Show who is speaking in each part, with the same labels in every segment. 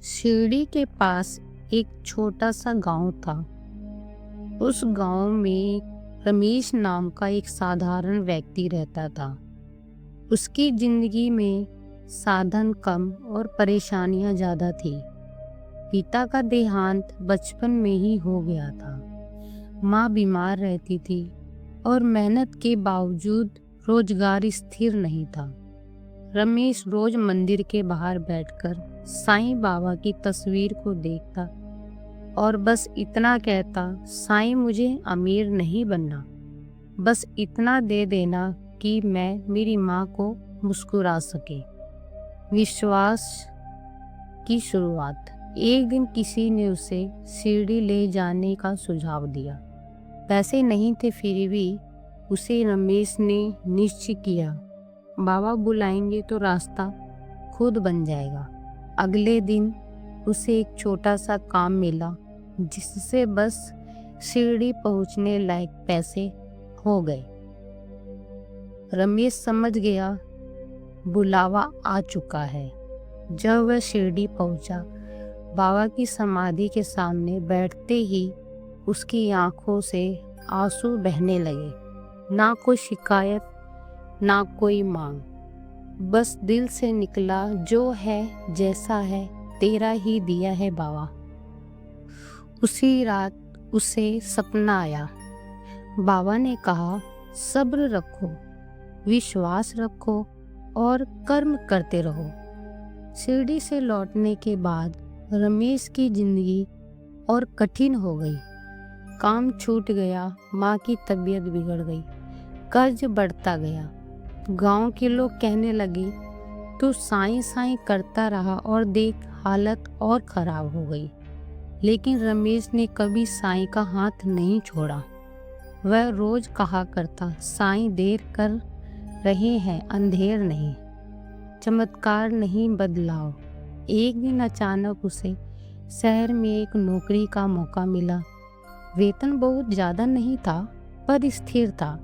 Speaker 1: शिरडी के पास एक छोटा सा गांव था। उस गांव में रमेश नाम का एक साधारण व्यक्ति रहता था। उसकी जिंदगी में साधन कम और परेशानियां ज्यादा थी। पिता का देहांत बचपन में ही हो गया था। माँ बीमार रहती थी और मेहनत के बावजूद रोजगार स्थिर नहीं था। रमेश रोज मंदिर के बाहर बैठकर साईं बाबा की तस्वीर को देखता और बस इतना कहता, साईं मुझे अमीर नहीं बनना, बस इतना दे देना कि मैं मेरी माँ को मुस्कुरा सके। विश्वास की शुरुआत। एक दिन किसी ने उसे शिरडी ले जाने का सुझाव दिया। पैसे नहीं थे, फिर भी उसे रमेश ने निश्चय किया, बाबा बुलाएंगे तो रास्ता खुद बन जाएगा। अगले दिन उसे एक छोटा सा काम मिला जिससे बस शिरडी पहुंचने लायक पैसे हो गए। रमेश समझ गया बुलावा आ चुका है। जब वह शिरडी पहुंचा, बाबा की समाधि के सामने बैठते ही उसकी आंखों से आंसू बहने लगे। ना कोई शिकायत, ना कोई मांग, बस दिल से निकला, जो है जैसा है तेरा ही दिया है बाबा। उसी रात उसे सपना आया। बाबा ने कहा, सब्र रखो, विश्वास रखो और कर्म करते रहो। शिरडी से लौटने के बाद रमेश की जिंदगी और कठिन हो गई। काम छूट गया, माँ की तबीयत बिगड़ गई, कर्ज बढ़ता गया। गांव के लोग कहने लगे, तू साईं साईं करता रहा और देख हालत और खराब हो गई। लेकिन रमेश ने कभी साईं का हाथ नहीं छोड़ा। वह रोज कहा करता, साईं देर कर रहे हैं, अंधेर नहीं, चमत्कार नहीं बदलाव। एक दिन अचानक उसे शहर में एक नौकरी का मौका मिला। वेतन बहुत ज़्यादा नहीं था, पर स्थिर था।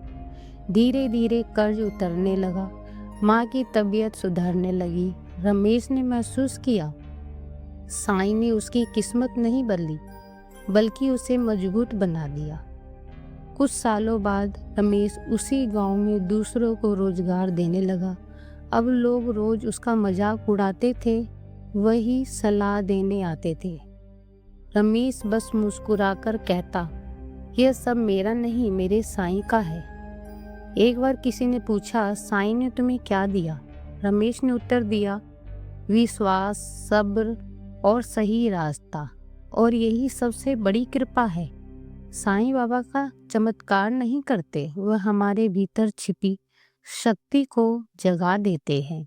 Speaker 1: धीरे धीरे कर्ज उतरने लगा, माँ की तबीयत सुधरने लगी। रमेश ने महसूस किया साईं ने उसकी किस्मत नहीं बदली, बल्कि उसे मजबूत बना दिया। कुछ सालों बाद रमेश उसी गांव में दूसरों को रोजगार देने लगा। अब लोग रोज उसका मजाक उड़ाते थे, वही सलाह देने आते थे। रमेश बस मुस्कुराकर कहता, यह सब मेरा नहीं, मेरे साईं का है। एक बार किसी ने पूछा, साईं ने तुम्हें क्या दिया? रमेश ने उत्तर दिया, विश्वास, सब्र और सही रास्ता, और यही सबसे बड़ी कृपा है। साईं बाबा का चमत्कार नहीं करते, वह हमारे भीतर छिपी शक्ति को जगा देते हैं।